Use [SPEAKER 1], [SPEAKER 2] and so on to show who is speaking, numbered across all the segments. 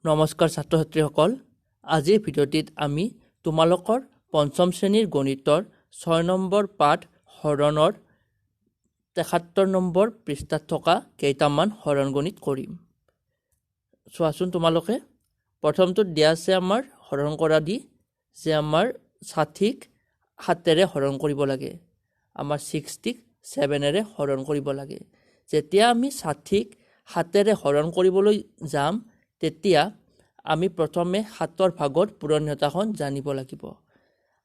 [SPEAKER 1] নমস্কাৰ ছাত্ৰ ছাত্ৰীসকল, আজিৰ ভিডিঅ'টিত আমি তোমালোকৰ পঞ্চম শ্ৰেণীৰ গণিতৰ 6 নম্বৰ পাঠ হৰণৰ 73 নম্বৰ পৃষ্ঠাত থকা কেইটামান হৰণ গণিত কৰিম। চোৱাচোন তোমালোকে, প্ৰথমটোত দিয়া আছে আমাৰ হৰণ কৰা দি যে আমাৰ 60ক 7ৰে হৰণ কৰিব লাগে, আমাৰ 60ক 7ৰে হৰণ কৰিব লাগে। যেতিয়া আমি 60ক 7ৰে হৰণ কৰিবলৈ যাম তেতিয়া আমি প্ৰথমে 7ৰ ভাগৰ পূৰণীয়তাখন জানিব লাগিব।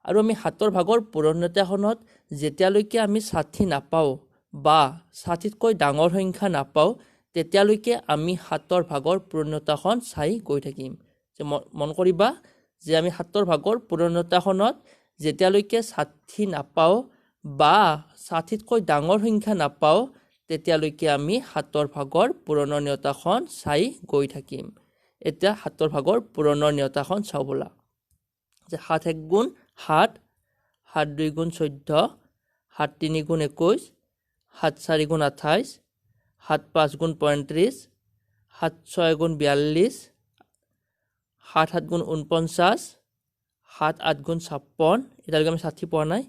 [SPEAKER 1] আৰু আমি 7ৰ ভাগৰ পূৰণীয়তাখনত যেতিয়ালৈকে আমি 60 নাপাওঁ বা 60তকৈ ডাঙৰ সংখ্যা নাপাওঁ তেতিয়ালৈকে আমি 7ৰ ভাগৰ পূৰণীয়তাখন চাই গৈ থাকিম। যে মন কৰিবা যে আমি 7ৰ ভাগৰ পূৰণীয়তাখনত যেতিয়ালৈকে 60 নাপাওঁ বা 60তকৈ ডাঙৰ সংখ্যা নাপাওঁ তেতিয়ালৈকে আমি 7ৰ ভাগৰ পূৰণীয়তাখন চাই গৈ থাকিম। এতিয়া 7ৰ ভাগৰ পূৰণীয়তাখন চাওঁ ব'লা। যে 7 × 1 = 7, 7 × 2 = 14, 7 × 3 = 21, 7 × 4 = 28, 7 × 5 = 35, 7 × 6 = 42, 7 × 7 = 49, 7 × 8 = 56, এতিয়ালৈকে আমি 60 পোৱা নাই,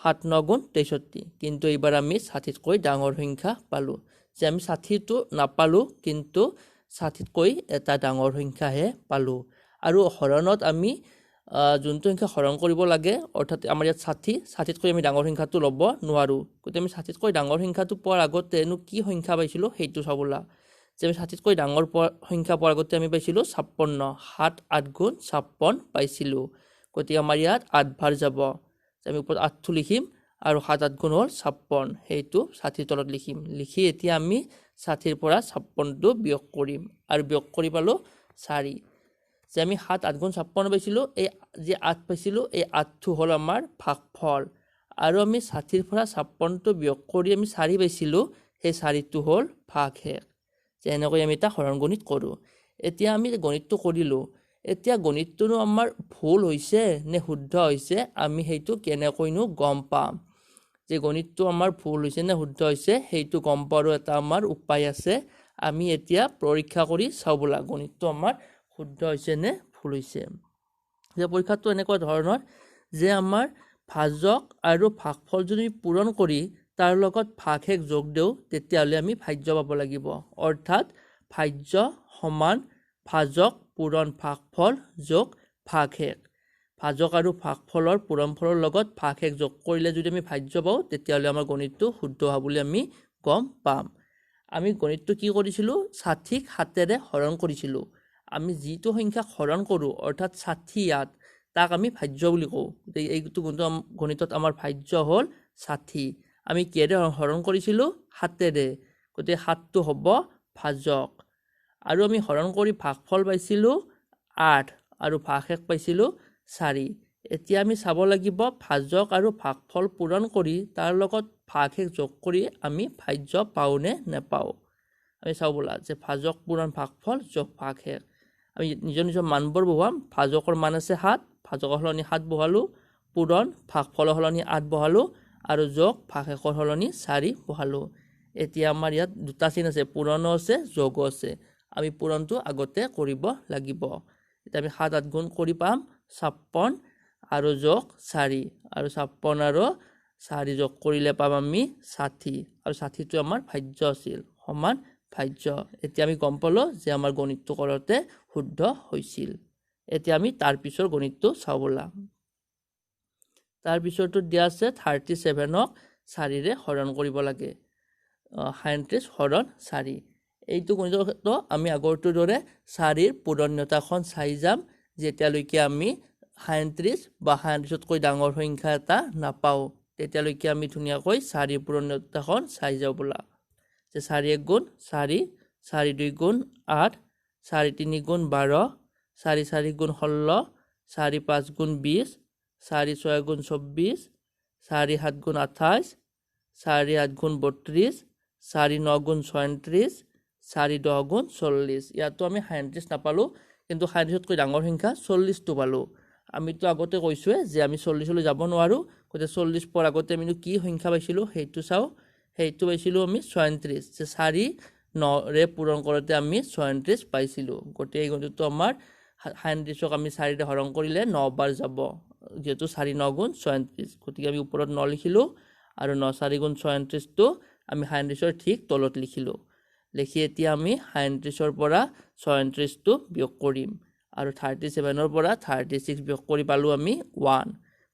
[SPEAKER 1] 7 × 9 = 63। কিন্তু এইবাৰ আমি 60তকৈ ডাঙৰ সংখ্যা পালোঁ। যে আমি 60টো নাপালোঁ কিন্তু 60তকৈ এটা ডাঙৰ সংখ্যাহে পালোঁ। আৰু হৰণত আমি যোনটো সংখ্যা হৰণ কৰিব লাগে, অৰ্থাৎ আমাৰ ইয়াত 60তকৈ আমি ডাঙৰ সংখ্যাটো ল'ব নোৱাৰোঁ। গতিকে আমি 60তকৈ ডাঙৰ সংখ্যাটো পোৱাৰ আগতেনো কি সংখ্যা পাইছিলোঁ সেইটো চাব ব'লা। যে আমি 60তকৈ ডাঙৰ সংখ্যা পোৱাৰ আগতে আমি পাইছিলোঁ 56, 7 × 8 = 56 পাইছিলোঁ। গতিকে আমাৰ ইয়াত 8 ভাৰ যাব, আমি ওপৰত 8টো লিখিম আৰু 7 × 8 = হ'ল 56, সেইটো 60ৰ তলত লিখিম। লিখি এতিয়া আমি 60ৰ পৰা 56টো বিয়োগ কৰিম আৰু বিয়োগ কৰি পালোঁ 4। যে আমি 7 × 8 = 56 পাইছিলোঁ, এই যে 8 পাইছিলোঁ এই 8টো হ'ল আমাৰ ভাগফল। আৰু আমি 60ৰ পৰা 56টো বিয়োগ কৰি আমি 4 পাইছিলোঁ, সেই 4টো হ'ল ভাগশেষ। যে এনেকৈ আমি এটা হৰণ গণিত কৰোঁ। এতিয়া আমি গণিতটো কৰিলোঁ, এতিয়া গণিতটোনো আমাৰ ভুল হৈছে নে শুদ্ধ হৈছে আমি সেইটো কেনেকৈনো গম পাম। যে গণিতটো আমাৰ ভুল হৈছে নে শুদ্ধ হৈছে সেইটো গম পোৱাৰো এটা আমাৰ উপায় আছে। আমি এতিয়া পৰীক্ষা কৰি চাওঁ ব'লা, গণিতটো আমাৰ শুদ্ধ হৈছে নে ভুল হৈছে। যে পৰীক্ষাটো এনেকুৱা ধৰণৰ যে আমাৰ ভাজক আৰু ভাগফল যদি পূৰণ কৰি তাৰ লগত ভাগশেষ যোগ দিওঁ তেতিয়াহ'লে আমি ভাজ্য পাব লাগিব। অৰ্থাৎ ভাজ্য সমান ভাজক পূৰণ ভাগফল যোগ ভাগশেষ। ভাজক আৰু ভাগফলৰ পূৰণফলৰ লগত ভাগশেষ যোগ কৰিলে যদি আমি ভাজ্য পাওঁ তেতিয়াহ'লে আমাৰ গণিতটো শুদ্ধ হোৱা বুলি আমি গম পাম। আমি গণিতটো কি কৰিছিলোঁ, 60ক 7ৰে হৰণ কৰিছিলোঁ। আমি যিটো সংখ্যাক হৰণ কৰোঁ অৰ্থাৎ 60 ইয়াত, তাক আমি ভাজ্য বুলি কওঁ। এইটো গণিতত আমাৰ ভাজ্য হ'ল 60। আমি কিহেৰে হৰণ কৰিছিলোঁ, 7ৰে, গতিকে 7টো হ'ব ভাজক। আৰু আমি হৰণ কৰি ভাগফল পাইছিলোঁ 8 আৰু ভাগশেষ পাইছিলোঁ 4। এতিয়া আমি চাব লাগিব ভাজক আৰু ভাগফল পূৰণ কৰি তাৰ লগত ভাগশেষ যোগ কৰি আমি ভাজ্য পাওঁ নে নেপাওঁ। আমি চাওঁ ব'লা, যে ভাজক পূৰণ ভাগফল যোগ ভাগশেষ। আমি নিজৰ নিজৰ মানবোৰ বহুৱাম। ভাজকৰ মান আছে 7, ভাজকৰ সলনি 7 বহালোঁ, পূৰণ ভাগফলৰ সলনি 8 বহালোঁ আৰু যোগ ভাগশেষৰ সলনি 4 বহালোঁ। এতিয়া আমাৰ ইয়াত দুটা চিন আছে, পূৰণো আছে যোগো আছে। আমি পূৰণটো আগতে কৰিব লাগিব। এতিয়া আমি 7 × 8 গুণ কৰি পাম 56 আৰু যোগ 4, আৰু 56 আৰু 4 যোগ কৰিলে পাম আমি 60, আৰু 60টো আমাৰ ভাজ্য আছিল, সমান ভাজ্য। এতিয়া আমি গম পালোঁ যে আমাৰ গণিতটো কৰোঁতে শুদ্ধ হৈছিল। এতিয়া আমি তাৰ পিছৰ গণিতটো চাওঁ ব'লা। তাৰ পিছৰটোত দিয়া আছে 37ক 4ৰে হৰণ কৰিব লাগে, 37 হৰণ 4। এইটো গণিতটো আমি আগৰটোৰ দৰে 4ৰ পূৰণীয়তাখন চাই যাম যেতিয়ালৈকে আমি 37 বা 37তকৈ ডাঙৰ সংখ্যা এটা নাপাওঁ। তেতিয়ালৈকে আমি ধুনীয়াকৈ 4ৰ পূৰণীয়তাখন চাই যাওঁ ব'লা। যে 4 × 1 = 4, 4 × 2 = 8, 4 × 3 = 12, 4 × 4 = 16, 4 × 5 = 20, 4 × 6 = 24, 4 × 7 = 28, 4 × 8 = 32, 4 × 9 = 36, 4 × 10 = 40। ইয়াতো আমি 37 নাপালোঁ কিন্তু 37তকৈ ডাঙৰ সংখ্যা 40টো পালোঁ। আমিতো আগতে কৈছোঁৱে যে আমি 40লৈ যাব নোৱাৰোঁ, গতিকে 40 পোৱাৰ আগতে আমি কি সংখ্যা পাইছিলোঁ সেইটো চাওঁ। সেইটো পাইছিলোঁ আমি 37। যে 4 9ৰে পূৰণ কৰোঁতে আমি 36 পাইছিলোঁ। গতিকে এই গণিতটো আমাৰ 37ক আমি 4ৰে হৰণ কৰিলে 9 বাৰ যাব, যেহেতু 4 9 গুণ 36। গতিকে আমি ওপৰত 9 লিখিলোঁ আৰু 9 4 গুণ 36টো আমি 37ৰ ঠিক তলত লিখিলোঁ। লিখি এতিয়া আমি 37ৰ পৰা 36টো বিয়োগ কৰিম আৰু 37ৰ পৰা 36 বিয়োগ কৰি পালোঁ আমি 1।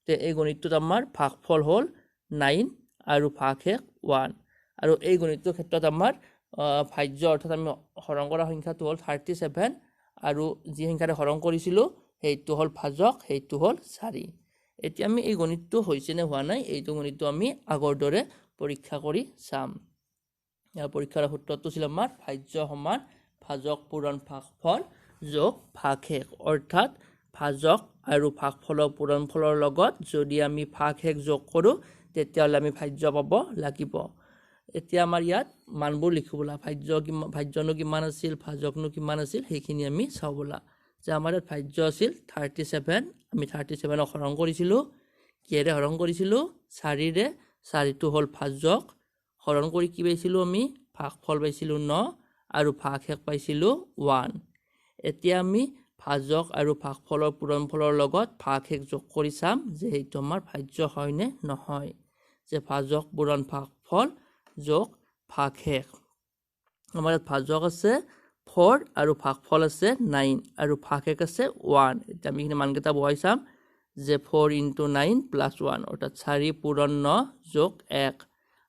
[SPEAKER 1] তে এই গণিতটোত আমাৰ ভাগফল হ'ল 9 আৰু ভাগশেষ 1। আৰু এই গণিতটোৰ ক্ষেত্ৰত আমাৰ ভাজ্য অৰ্থাৎ আমি হৰণ কৰা সংখ্যাটো হ'ল 37 আৰু যি সংখ্যাৰে হৰণ কৰিছিলোঁ সেইটো হ'ল ভাজক, সেইটো হ'ল 4। এতিয়া আমি এই গণিতটো হৈছে নে হোৱা নাই এইটো গণিতটো আমি আগৰ দৰে পৰীক্ষা কৰি চাম। ইয়াৰ পৰীক্ষাৰ সূত্ৰটো ছিল আমাৰ ভাজ্য সমান ভাজক পূৰণ ভাগফল যোগ ভাগশেষ, অৰ্থাৎ ভাজক আৰু ভাগফলৰ পূৰণফলৰ লগত যদি আমি ভাগশেষ যোগ কৰোঁ তেতিয়াহ'লে আমি ভাজ্য পাব লাগিব। এতিয়া আমাৰ ইয়াত মানবোৰ লিখোঁ বোলা, ভাজ্যনো কিমান আছিল, ভাজকনো কিমান আছিল সেইখিনি আমি চাওঁ বোলা। যে আমাৰ ইয়াত ভাজ্য আছিল 37, আমি 37ক হৰণ কৰিছিলোঁ, কিহেৰে হৰণ কৰিছিলোঁ 4ৰে, 4টো হ'ল ভাজক, হৰণ কৰি কি পাইছিলোঁ আমি ভাগফল পাইছিলোঁ 9 আৰু ভাগশেষ পাইছিলোঁ 1। এতিয়া আমি ভাজক আৰু ভাগফলৰ পূৰণফলৰ লগত ভাগশেষ যোগ কৰি চাম যে সেইটো আমাৰ ভাজ্য হয় নে নহয়। যে ভাজক পূৰণ ভাগফল যোগ ভাগশেষ, আমাৰ ইয়াত ভাজক আছে 4 আৰু ভাগফল আছে 9 আৰু ভাগশেষ আছে 1। এতিয়া আমি এইখিনি মানকেইটা বহাই চাম যে 4 × 9 + 1 অৰ্থাৎ 4 পূৰণ 9 যোগ 1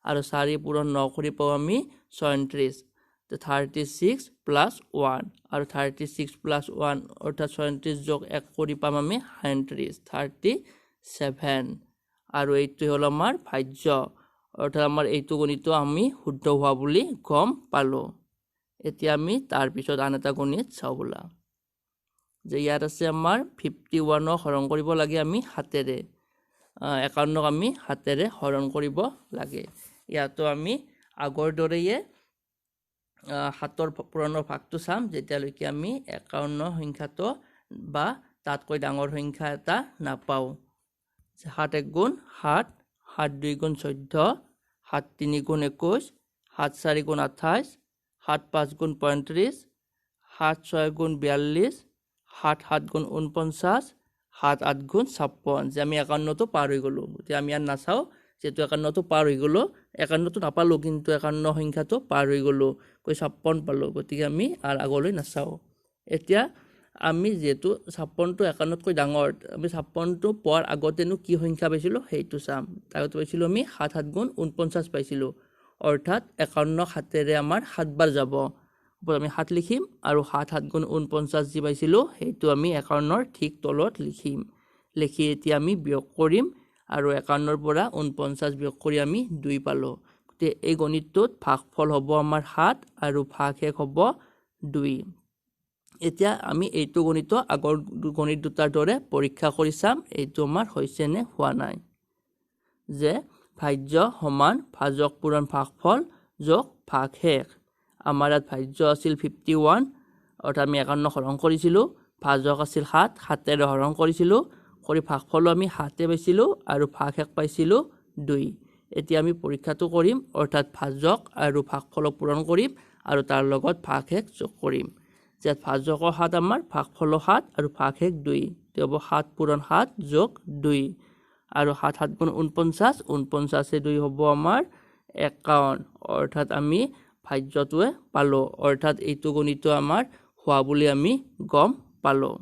[SPEAKER 1] আৰু 4 পূৰণ 9 কৰি পাওঁ আমি 36, 36 + 1 আৰু 36 + 1 অৰ্থাৎ 36 যোগ 1 কৰি পাম আমি 37, 37 আৰু এইটো হ'ল আমাৰ ভাজ্য, অৰ্থাৎ আমাৰ এইটো গণিতটো আমি শুদ্ধ হোৱা বুলি গম পালোঁ। এতিয়া আমি তাৰপিছত আন এটা গণিত চাওঁ বোলা। যে ইয়াত আছে আমাৰ 51ক হৰণ কৰিব লাগে আমি 7ৰে, 51ক আমি 7ৰে হৰণ কৰিব লাগে। ইয়াতো আমি আগৰ দৰেয়ে 7ৰ পূৰণৰ ভাগটো চাম যেতিয়ালৈকে আমি 51 সংখ্যাটো বা তাতকৈ ডাঙৰ সংখ্যা এটা নাপাওঁ। 7 1 গুণ 7, 7 2 গুণ 14, 7 3 গুণ 21, 7 4 গুণ 28, 7 5 গুণ 35, 7 6 গুণ 42, 7 7 গুণ 49, 7 8 গুণ 56। যে আমি 51টো পাৰ হৈ গ'লোঁ, গতিকে আমি ইয়াত নাচাওঁ যিহেতু 51টো পাৰ হৈ গ'লোঁ, 51টো নাপালোঁ কিন্তু 51 সংখ্যাটো পাৰ হৈ গ'লোঁ, 56 পালোঁ, গতিকে আমি আৰু আগলৈ নাচাওঁ। এতিয়া আমি যিহেতু 56টো 51তকৈ ডাঙৰ, আমি 56টো পোৱাৰ আগতেনো কি সংখ্যা পাইছিলোঁ সেইটো চাম। আগতে পাইছিলোঁ আমি 7 7 গুণ 49 পাইছিলোঁ, অৰ্থাৎ 51ক 7ৰে আমাৰ 7 বাৰ যাব। আমি 7 লিখিম আৰু 7 7 গুণ 49 যি পাইছিলোঁ সেইটো আমি 51ৰ ঠিক তলত লিখিম। লিখি এতিয়া আমি বিয়োগ কৰিম আৰু 51ৰ পৰা 49 বিয়োগ কৰি আমি 2 পালোঁ। গতিকে এই গণিতটোত ভাগফল হ'ব আমাৰ 7 আৰু ভাগশেষ হ'ব 2। এতিয়া আমি এইটো গণিত আগৰ গণিত দুটাৰ দৰে পৰীক্ষা কৰি চাম এইটো আমাৰ হৈছে নে হোৱা নাই। যে ভাজ্য সমান ভাজক পূৰণ ভাগফল যোগ ভাগশেষ, আমাৰ ইয়াত ভাজ্য আছিল 51, অৰ্থাৎ আমি 51 হৰণ কৰিছিলোঁ, ভাজক আছিল 7, 7ৰে হৰণ কৰিছিলোঁ, কৰি ভাগফলো আমি 7 পাইছিলোঁ আৰু ভাগশেষ পাইছিলোঁ 2। এতিয়া আমি পৰীক্ষাটো কৰিম, অৰ্থাৎ ভাজক আৰু ভাগফলক পূৰণ কৰিম আৰু তাৰ লগত ভাগশেষ যোগ কৰিম। যে ভাজকৰ 7 আমাৰ, ভাগফলো 7 আৰু ভাগশেষ 2, তে হ'ব 7 পূৰণ 7 যোগ 2 আৰু 7 7 গুণ 49, 49 2 হ'ব আমাৰ 51, অৰ্থাৎ আমি ভাজ্যটোৱে পালোঁ, অৰ্থাৎ এইটো গণিত আমাৰ হোৱা বুলি আমি গম পালোঁ।